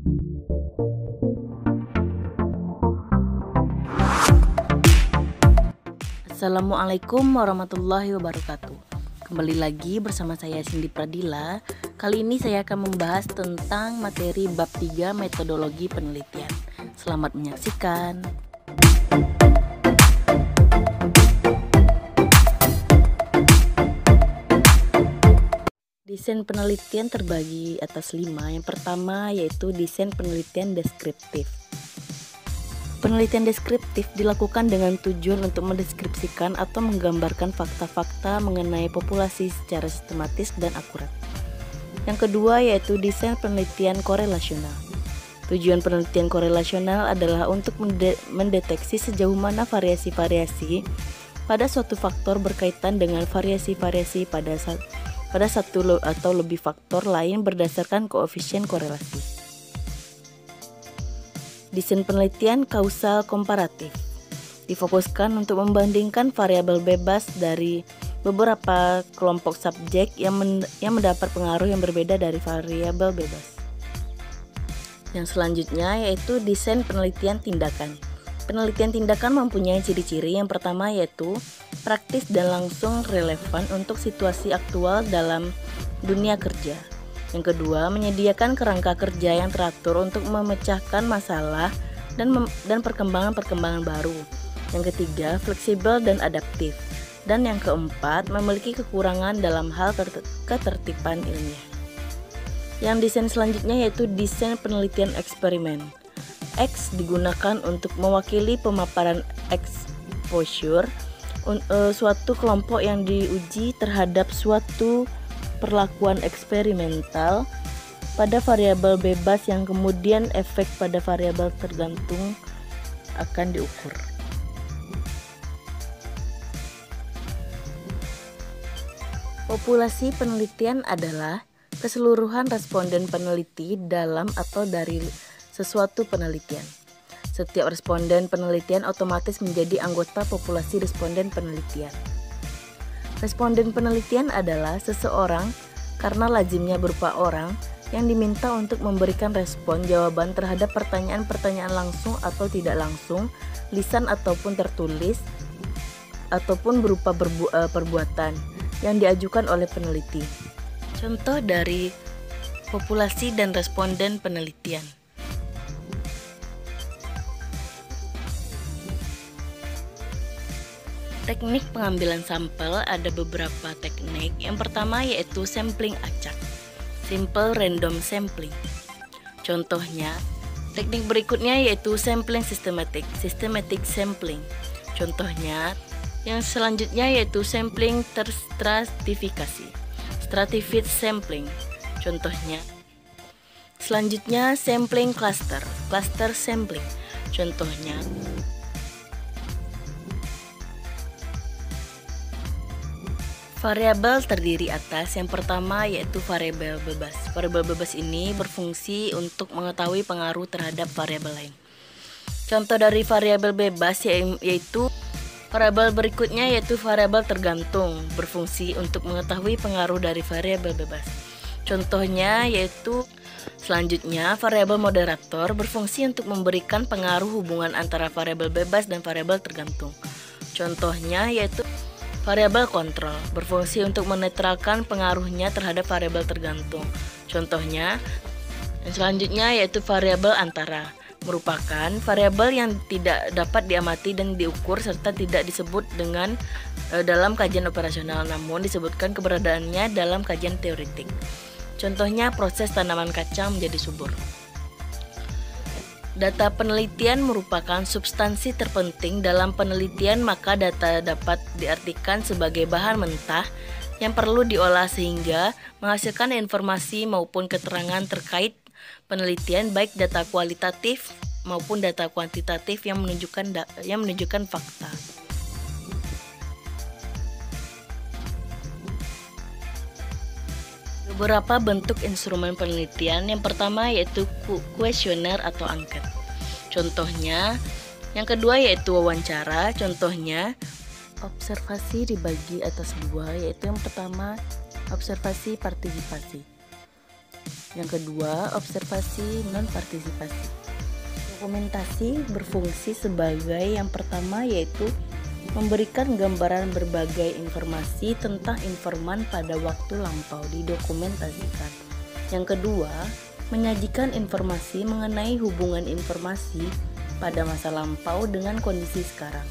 Assalamualaikum warahmatullahi wabarakatuh. Kembali lagi bersama saya Cindy Pradila. Kali ini saya akan membahas tentang materi bab 3 metodologi penelitian. Selamat menyaksikan. Desain penelitian terbagi atas 5. Yang pertama yaitu desain penelitian deskriptif. Penelitian deskriptif dilakukan dengan tujuan untuk mendeskripsikan atau menggambarkan fakta-fakta mengenai populasi secara sistematis dan akurat. Yang kedua yaitu desain penelitian korelasional. Tujuan penelitian korelasional adalah untuk mendeteksi sejauh mana variasi-variasi pada suatu faktor berkaitan dengan variasi-variasi pada satu atau lebih faktor lain berdasarkan koefisien korelasi. Desain penelitian kausal komparatif difokuskan untuk membandingkan variabel bebas dari beberapa kelompok subjek yang mendapat pengaruh yang berbeda dari variabel bebas. Yang selanjutnya yaitu desain penelitian tindakan. Penelitian tindakan mempunyai ciri-ciri. Yang pertama yaitu praktis dan langsung relevan untuk situasi aktual dalam dunia kerja. Yang kedua, menyediakan kerangka kerja yang teratur untuk memecahkan masalah dan perkembangan-perkembangan baru. Yang ketiga, fleksibel dan adaptif. Dan yang keempat, memiliki kekurangan dalam hal ketertiban ilmiah. Yang desain selanjutnya yaitu desain penelitian eksperimen. X digunakan untuk mewakili pemaparan exposure, suatu kelompok yang diuji terhadap suatu perlakuan eksperimental pada variabel bebas yang kemudian efek pada variabel tergantung akan diukur. Populasi penelitian adalah keseluruhan responden peneliti dalam atau dari sesuatu penelitian. Setiap responden penelitian otomatis menjadi anggota populasi responden penelitian. Responden penelitian adalah seseorang karena lazimnya berupa orang yang diminta untuk memberikan respon jawaban terhadap pertanyaan-pertanyaan langsung atau tidak langsung, lisan ataupun tertulis, ataupun berupa perbuatan yang diajukan oleh peneliti. Contoh dari populasi dan responden penelitian. Teknik pengambilan sampel ada beberapa teknik. Yang pertama yaitu sampling acak, simple random sampling. Contohnya, teknik berikutnya yaitu sampling systematic sampling. Contohnya, yang selanjutnya yaitu sampling terstratifikasi, stratified sampling. Contohnya, selanjutnya sampling cluster sampling. Contohnya, variabel terdiri atas yang pertama yaitu variabel bebas. Variabel bebas ini berfungsi untuk mengetahui pengaruh terhadap variabel lain. Contoh dari variabel bebas yaitu variabel berikutnya yaitu variabel tergantung, berfungsi untuk mengetahui pengaruh dari variabel bebas. Contohnya yaitu selanjutnya variabel moderator berfungsi untuk memberikan pengaruh hubungan antara variabel bebas dan variabel tergantung. Contohnya yaitu variabel kontrol berfungsi untuk menetralkan pengaruhnya terhadap variabel tergantung. Contohnya, yang selanjutnya yaitu variabel antara, merupakan variabel yang tidak dapat diamati dan diukur serta tidak disebut dengan dalam kajian operasional, namun disebutkan keberadaannya dalam kajian teoretik. Contohnya proses tanaman kacang menjadi subur. Data penelitian merupakan substansi terpenting dalam penelitian, maka data dapat diartikan sebagai bahan mentah yang perlu diolah sehingga menghasilkan informasi maupun keterangan terkait penelitian, baik data kualitatif maupun data kuantitatif yang menunjukkan fakta. Beberapa bentuk instrumen penelitian. Yang pertama yaitu kuesioner atau angket. Contohnya, yang kedua yaitu wawancara. Contohnya, observasi dibagi atas dua, yaitu yang pertama observasi partisipasi. Yang kedua, observasi non-partisipasi. Dokumentasi berfungsi sebagai yang pertama, yaitu memberikan gambaran berbagai informasi tentang informan pada waktu lampau didokumentasikan. Yang kedua, menyajikan informasi mengenai hubungan informasi pada masa lampau dengan kondisi sekarang.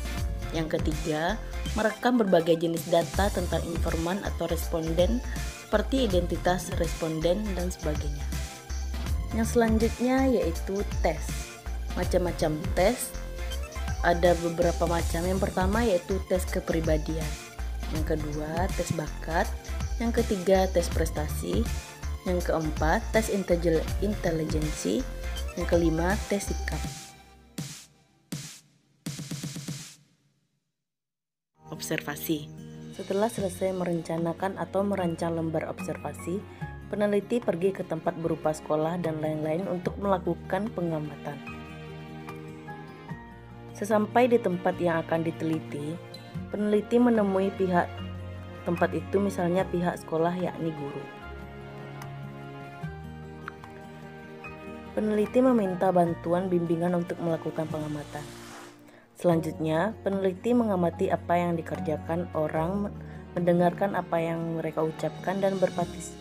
Yang ketiga, merekam berbagai jenis data tentang informan atau responden seperti identitas responden dan sebagainya. Yang selanjutnya yaitu tes. Macam-macam tes, ada beberapa macam. Yang pertama yaitu tes kepribadian. Yang kedua, tes bakat. Yang ketiga, tes prestasi. Yang keempat, tes intelijensi. Yang kelima, tes sikap. Observasi. Setelah selesai merencanakan atau merancang lembar observasi, peneliti pergi ke tempat berupa sekolah dan lain-lain untuk melakukan pengamatan. Sesampai di tempat yang akan diteliti, peneliti menemui pihak tempat itu, misalnya pihak sekolah yakni guru. Peneliti meminta bantuan bimbingan untuk melakukan pengamatan. Selanjutnya, peneliti mengamati apa yang dikerjakan orang, mendengarkan apa yang mereka ucapkan, dan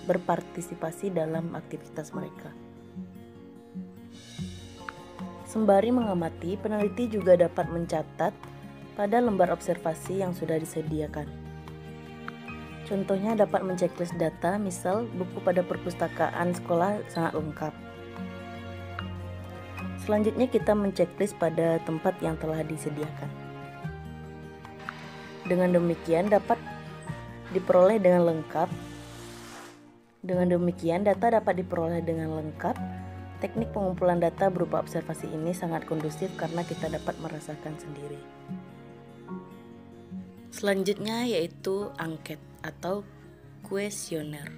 berpartisipasi dalam aktivitas mereka. Sembari mengamati, peneliti juga dapat mencatat pada lembar observasi yang sudah disediakan. Contohnya dapat menceklis data, misal buku pada perpustakaan sekolah sangat lengkap. Selanjutnya kita menceklis pada tempat yang telah disediakan. Dengan demikian dapat diperoleh dengan lengkap. Dengan demikian data dapat diperoleh dengan lengkap. Teknik pengumpulan data berupa observasi ini sangat kondusif karena kita dapat merasakan sendiri. Selanjutnya yaitu angket atau kuesioner.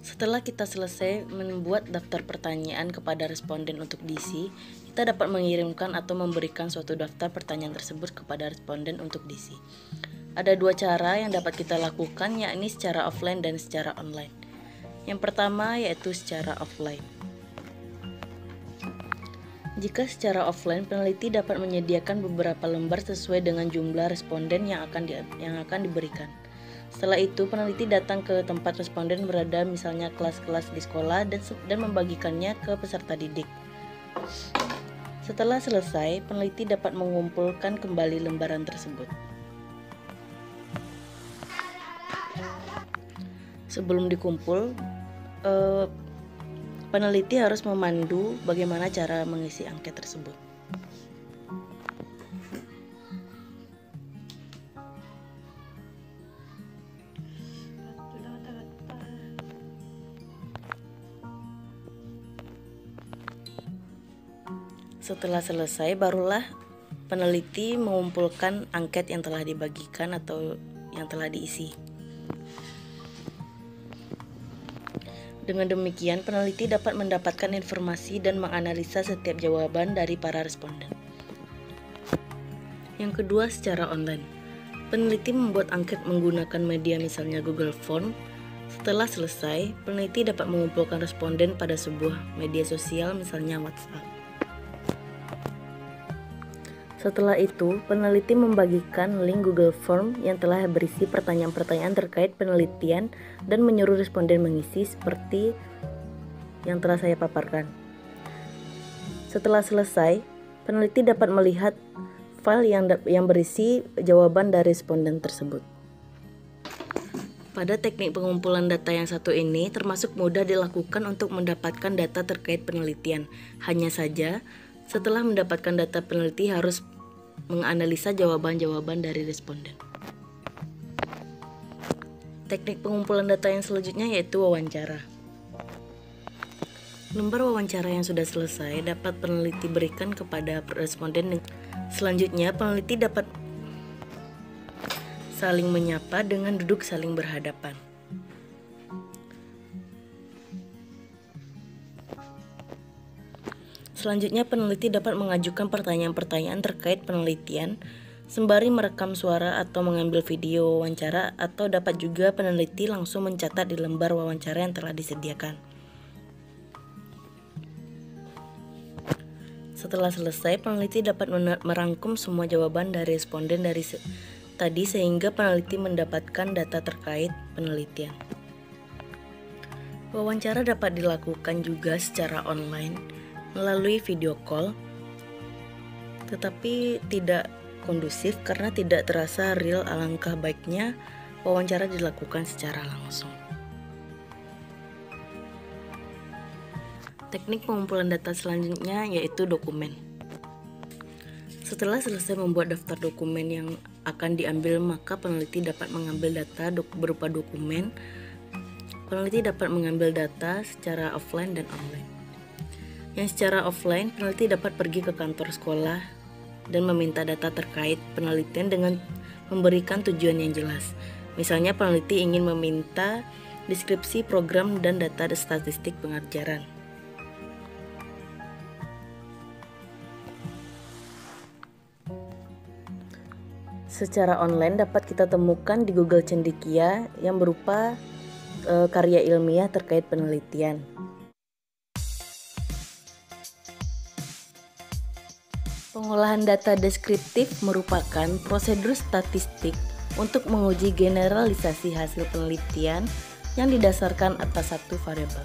Setelah kita selesai membuat daftar pertanyaan kepada responden untuk diisi, kita dapat mengirimkan atau memberikan suatu daftar pertanyaan tersebut kepada responden untuk diisi. Ada dua cara yang dapat kita lakukan, yakni secara offline dan secara online. Yang pertama yaitu secara offline. Jika secara offline, peneliti dapat menyediakan beberapa lembar sesuai dengan jumlah responden yang akan diberikan. Setelah itu, peneliti datang ke tempat responden berada, misalnya kelas-kelas di sekolah, dan membagikannya ke peserta didik. Setelah selesai, peneliti dapat mengumpulkan kembali lembaran tersebut. Sebelum dikumpul, peneliti harus memandu bagaimana cara mengisi angket tersebut. Setelah selesai, barulah peneliti mengumpulkan angket yang telah dibagikan atau yang telah diisi. Dengan demikian, peneliti dapat mendapatkan informasi dan menganalisa setiap jawaban dari para responden. Yang kedua, secara online. Peneliti membuat angket menggunakan media misalnya Google Form. Setelah selesai, peneliti dapat mengumpulkan responden pada sebuah media sosial misalnya WhatsApp. Setelah itu, peneliti membagikan link Google Form yang telah berisi pertanyaan-pertanyaan terkait penelitian dan menyuruh responden mengisi seperti yang telah saya paparkan. Setelah selesai, peneliti dapat melihat file yang berisi jawaban dari responden tersebut. Pada teknik pengumpulan data yang satu ini termasuk mudah dilakukan untuk mendapatkan data terkait penelitian. Hanya saja, setelah mendapatkan data, peneliti harus menganalisa jawaban-jawaban dari responden. Teknik pengumpulan data yang selanjutnya yaitu wawancara. Lembar wawancara yang sudah selesai dapat peneliti berikan kepada responden. Selanjutnya, peneliti dapat saling menyapa dengan duduk saling berhadapan. Selanjutnya, peneliti dapat mengajukan pertanyaan-pertanyaan terkait penelitian. sembari merekam suara atau mengambil video wawancara, atau dapat juga peneliti langsung mencatat di lembar wawancara yang telah disediakan. Setelah selesai, peneliti dapat merangkum semua jawaban dari responden tadi sehingga peneliti mendapatkan data terkait penelitian. Wawancara dapat dilakukan juga secara online melalui video call, tetapi tidak kondusif karena tidak terasa real. Alangkah baiknya wawancara dilakukan secara langsung. Teknik pengumpulan data selanjutnya yaitu dokumen. Setelah selesai membuat daftar dokumen yang akan diambil, maka peneliti dapat mengambil data berupa dokumen. Peneliti dapat mengambil data secara offline dan online. Yang secara offline, peneliti dapat pergi ke kantor sekolah dan meminta data terkait penelitian dengan memberikan tujuan yang jelas. Misalnya peneliti ingin meminta deskripsi program dan data statistik pengajaran. Secara online dapat kita temukan di Google Cendekia yang berupa karya ilmiah terkait penelitian. Pengolahan data deskriptif merupakan prosedur statistik untuk menguji generalisasi hasil penelitian yang didasarkan atas satu variabel.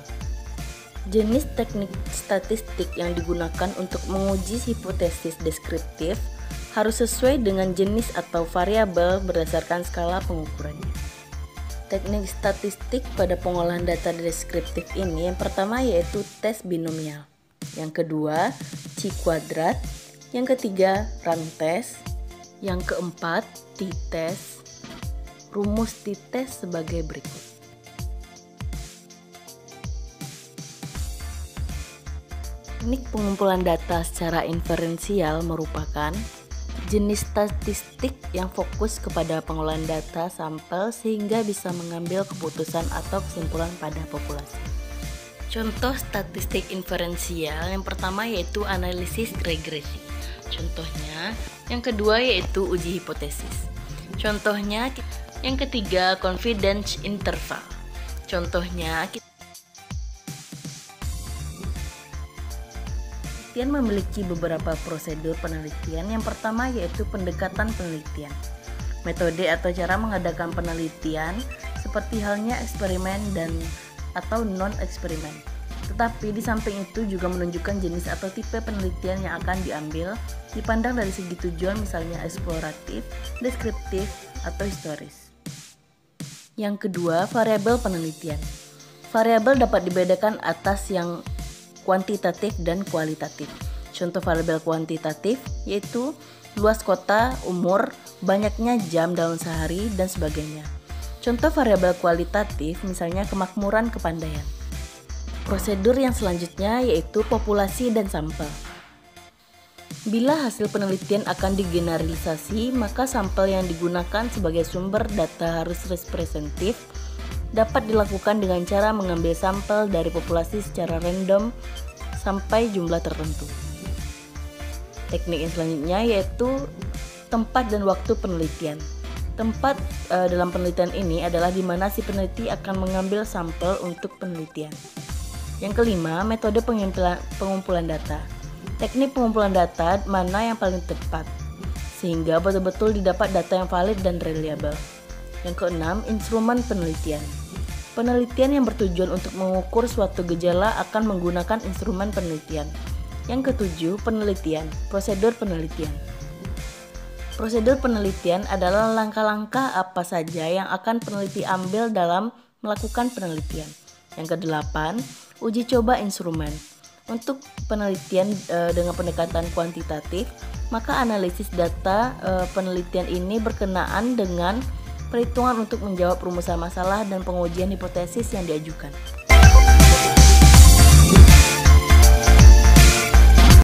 Jenis teknik statistik yang digunakan untuk menguji hipotesis deskriptif harus sesuai dengan jenis atau variabel berdasarkan skala pengukurannya. Teknik statistik pada pengolahan data deskriptif ini yang pertama yaitu tes binomial, yang kedua chi-kuadrat, yang ketiga run test, yang keempat t-test. Rumus t-test sebagai berikut. Teknik pengumpulan data secara inferensial merupakan jenis statistik yang fokus kepada pengolahan data sampel sehingga bisa mengambil keputusan atau kesimpulan pada populasi. Contoh statistik inferensial yang pertama yaitu analisis regresi. Contohnya, yang kedua yaitu uji hipotesis. Contohnya, yang ketiga confidence interval. Contohnya, penelitian memiliki beberapa prosedur penelitian. Yang pertama yaitu pendekatan penelitian. Metode atau cara mengadakan penelitian seperti halnya eksperimen atau non-eksperimen. Tetapi di samping itu juga menunjukkan jenis atau tipe penelitian yang akan diambil, dipandang dari segi tujuan misalnya eksploratif, deskriptif, atau historis. Yang kedua, variabel penelitian. Variabel dapat dibedakan atas yang kuantitatif dan kualitatif. Contoh variabel kuantitatif yaitu luas kota, umur, banyaknya jam dalam sehari, dan sebagainya. Contoh variabel kualitatif misalnya kemakmuran, kepandaian. Prosedur yang selanjutnya yaitu populasi dan sampel. Bila hasil penelitian akan digeneralisasi, maka sampel yang digunakan sebagai sumber data harus representatif. Dapat dilakukan dengan cara mengambil sampel dari populasi secara random sampai jumlah tertentu. Teknik yang selanjutnya yaitu tempat dan waktu penelitian. Tempat dalam penelitian ini adalah di mana si peneliti akan mengambil sampel untuk penelitian. Yang kelima, metode pengumpulan data. Teknik pengumpulan data mana yang paling tepat sehingga betul-betul didapat data yang valid dan reliable. Yang keenam, instrumen penelitian. Penelitian yang bertujuan untuk mengukur suatu gejala akan menggunakan instrumen penelitian. Yang ketujuh, penelitian, prosedur penelitian. Prosedur penelitian adalah langkah-langkah apa saja yang akan peneliti ambil dalam melakukan penelitian. Yang kedelapan, uji coba instrumen. Untuk penelitian dengan pendekatan kuantitatif, maka analisis data penelitian ini berkenaan dengan perhitungan untuk menjawab rumusan masalah dan pengujian hipotesis yang diajukan.